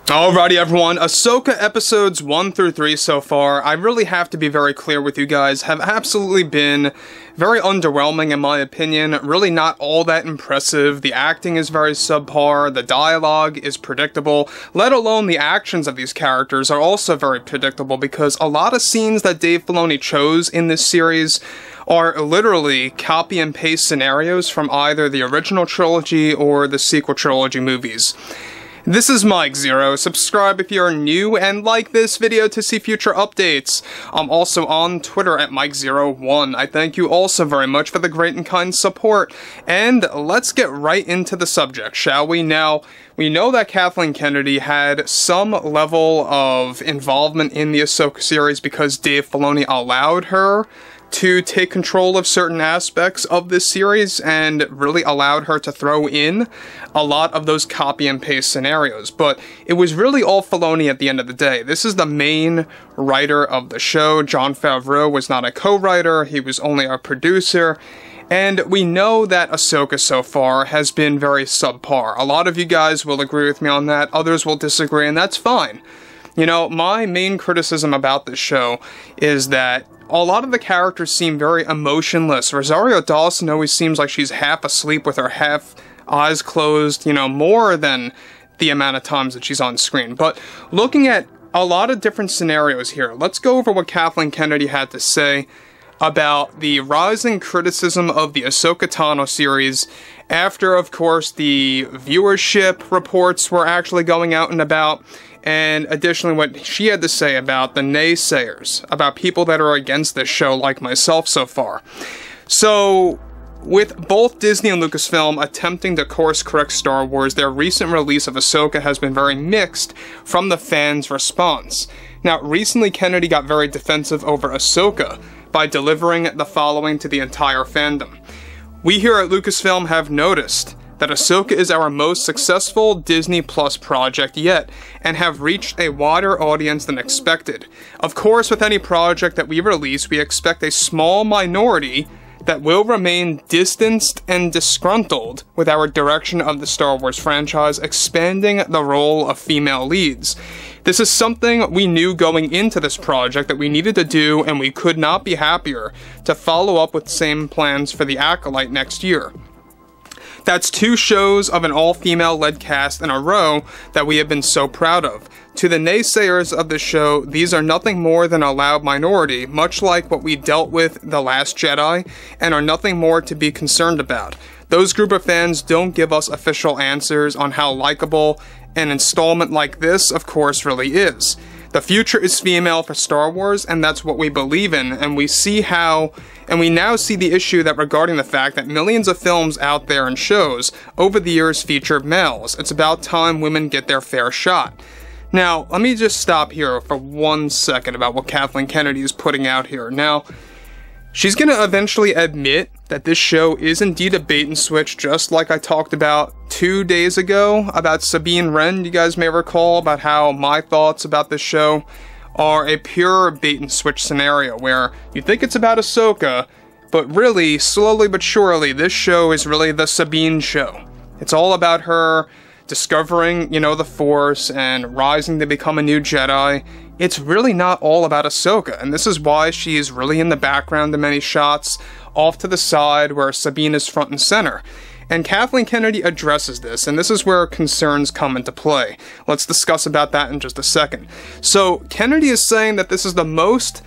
Alrighty everyone, Ahsoka episodes 1 through 3 so far, I really have to be very clear with you guys, have absolutely been very underwhelming in my opinion, really not all that impressive, the acting is very subpar, the dialogue is predictable, let alone the actions of these characters are also very predictable because a lot of scenes that Dave Filoni chose in this series are literally copy and paste scenarios from either the original trilogy or the sequel trilogy movies. This is Mike Zero. Subscribe if you're new and like this video to see future updates. I'm also on Twitter at Mike01. I thank you also very much for the great and kind support. And let's get right into the subject, shall we? Now, we know that Kathleen Kennedy had some level of involvement in the Ahsoka series because Dave Filoni allowed her to take control of certain aspects of this series and really allowed her to throw in a lot of those copy and paste scenarios. But it was really all Filoni at the end of the day. This is the main writer of the show. Jon Favreau was not a co-writer, he was only a producer. And we know that Ahsoka so far has been very subpar. A lot of you guys will agree with me on that, others will disagree, and that's fine. You know, my main criticism about this show is that a lot of the characters seem very emotionless. Rosario Dawson always seems like she's half asleep with her half eyes closed, you know, more than the amount of times that she's on screen. But looking at a lot of different scenarios here, let's go over what Kathleen Kennedy had to say about the rising criticism of the Ahsoka Tano series after, of course, the viewership reports were actually going out and about, and additionally what she had to say about the naysayers, about people that are against this show like myself so far. So, with both Disney and Lucasfilm attempting to course correct Star Wars, their recent release of Ahsoka has been very mixed from the fans' response. Now, recently Kennedy got very defensive over Ahsoka by delivering the following to the entire fandom. We here at Lucasfilm have noticed that Ahsoka is our most successful Disney Plus project yet, and have reached a wider audience than expected. Of course, with any project that we release, we expect a small minority that will remain distanced and disgruntled with our direction of the Star Wars franchise, expanding the role of female leads. This is something we knew going into this project that we needed to do, and we could not be happier to follow up with the same plans for The Acolyte next year. That's 2 shows of an all-female led cast in a row that we have been so proud of. To the naysayers of the show, these are nothing more than a loud minority, much like what we dealt with The Last Jedi, and are nothing more to be concerned about. Those group of fans don't give us official answers on how likable an installment like this, of course, really is. The future is female for Star Wars, and that's what we believe in, and we now see the issue that regarding the fact that millions of films out there and shows over the years featured males. It's about time women get their fair shot. Now, let me just stop here for 1 second about what Kathleen Kennedy is putting out here. Now, she's going to eventually admit that this show is indeed a bait and switch, just like I talked about 2 days ago about Sabine Wren. You guys may recall about how my thoughts about this show are a pure bait and switch scenario where you think it's about Ahsoka, but really, slowly but surely, this show is really the Sabine show. It's all about her discovering, you know, the Force and rising to become a new Jedi. It's really not all about Ahsoka, and this is why she is really in the background in many shots, off to the side where Sabine is front and center. And Kathleen Kennedy addresses this, and this is where concerns come into play. Let's discuss about that in just a second. So, Kennedy is saying that this is the most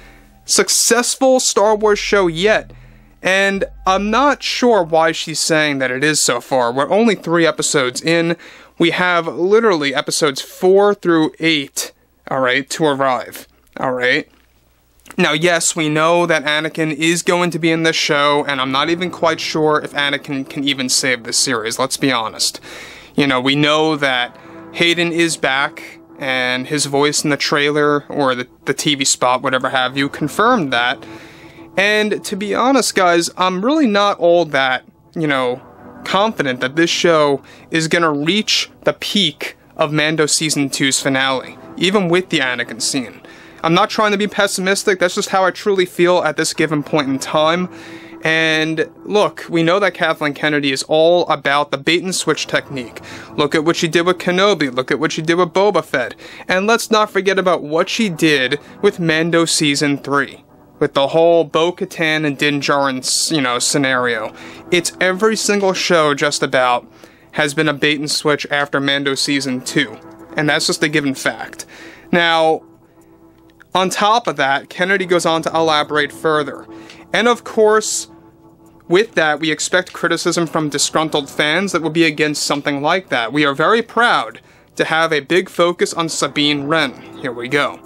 successful Star Wars show yet, and I'm not sure why she's saying that it is so far. We're only 3 episodes in. We have literally episodes 4 through 8, alright, to arrive, alright? Now, yes, we know that Anakin is going to be in this show, and I'm not even quite sure if Anakin can even save this series, let's be honest. You know, we know that Hayden is back, and his voice in the trailer, or the TV spot, whatever have you, confirmed that. And to be honest, guys, I'm really not all that, you know, confident that this show is gonna reach the peak of Mando Season 2's finale, even with the Anakin scene. I'm not trying to be pessimistic, that's just how I truly feel at this given point in time, And look, we know that Kathleen Kennedy is all about the bait and switch technique. Look at what she did with Kenobi, look at what she did with Boba Fett, and let's not forget about what she did with Mando Season 3. With the whole Bo-Katan and Din Djarin, scenario. It's every single show just about has been a bait and switch after Mando Season 2. And that's just a given fact. Now, on top of that, Kennedy goes on to elaborate further. And of course, with that, we expect criticism from disgruntled fans that will be against something like that. We are very proud to have a big focus on Sabine Wren. Here we go.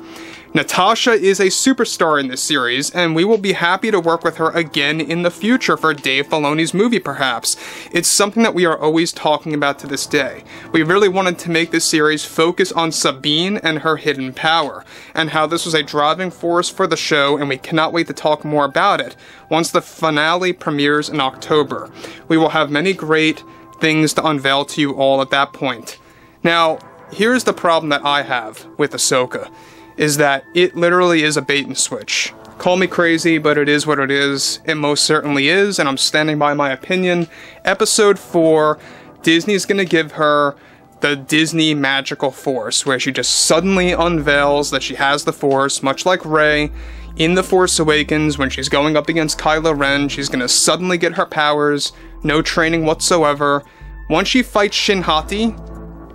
Natasha is a superstar in this series, and we will be happy to work with her again in the future for Dave Filoni's movie, perhaps. It's something that we are always talking about to this day. We really wanted to make this series focus on Sabine and her hidden power, and how this was a driving force for the show, and we cannot wait to talk more about it once the finale premieres in October. We will have many great things to unveil to you all at that point. Now, here's the problem that I have with Ahsoka. Is that it literally is a bait and switch. Call me crazy, but it is what it is. It most certainly is, and I'm standing by my opinion. Episode 4, Disney's gonna give her the Disney magical force, where she just suddenly unveils that she has the force, much like Rey in The Force Awakens. When she's going up against Kylo Ren, she's gonna suddenly get her powers, no training whatsoever. Once she fights Shin Hati,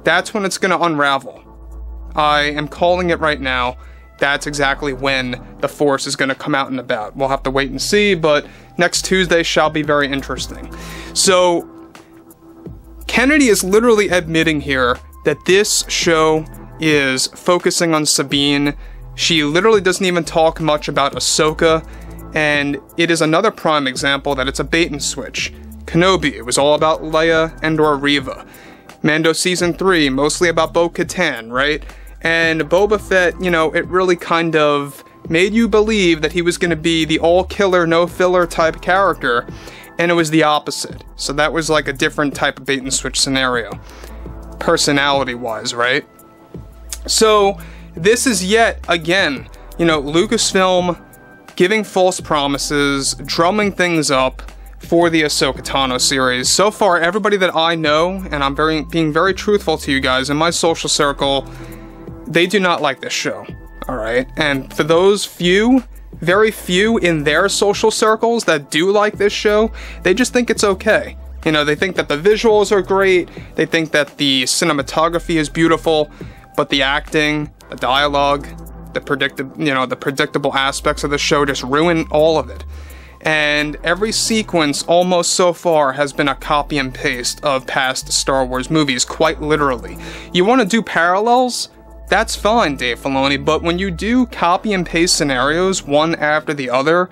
that's when it's gonna unravel. I am calling it right now. That's exactly when the Force is going to come out and about. We'll have to wait and see, but next Tuesday shall be very interesting. So, Kennedy is literally admitting here that this show is focusing on Sabine. She literally doesn't even talk much about Ahsoka, and it is another prime example that it's a bait and switch. Kenobi, it was all about Leia and/or Reva. Mando Season 3, mostly about Bo-Katan, right? And Boba Fett, it really kind of made you believe that he was going to be the all-killer, no-filler type character, and it was the opposite. So that was like a different type of bait-and-switch scenario, personality-wise, right? So this is yet, again, Lucasfilm giving false promises, drumming things up for the Ahsoka Tano series. So far, everybody that I know, and I'm being very truthful to you guys in my social circle, they do not like this show, alright? And for those few, very few in their social circles that do like this show, they just think it's okay. They think that the visuals are great, they think that the cinematography is beautiful, but the acting, the dialogue, the predictable aspects of the show just ruin all of it. And every sequence almost so far has been a copy and paste of past Star Wars movies, quite literally. You want to do parallels? That's fine, Dave Filoni, but when you do copy and paste scenarios one after the other,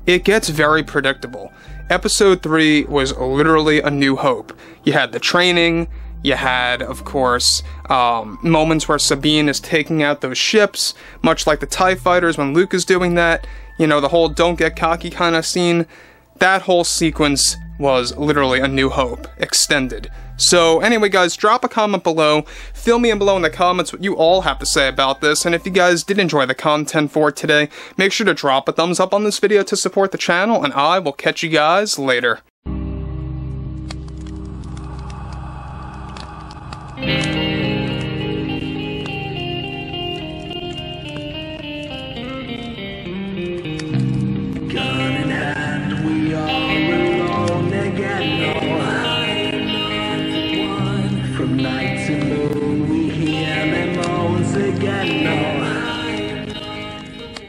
it gets very predictable. Episode 3 was literally A New Hope. You had the training, you had, of course, moments where Sabine is taking out those ships, much like the TIE fighters when Luke is doing that, the whole don't get cocky kind of scene. That whole sequence was literally A New Hope, extended. So anyway guys, drop a comment below, fill me in below in the comments what you all have to say about this, and if you guys did enjoy the content for today, make sure to drop a thumbs up on this video to support the channel, and I will catch you guys later. Night to moon, we hear them moans again.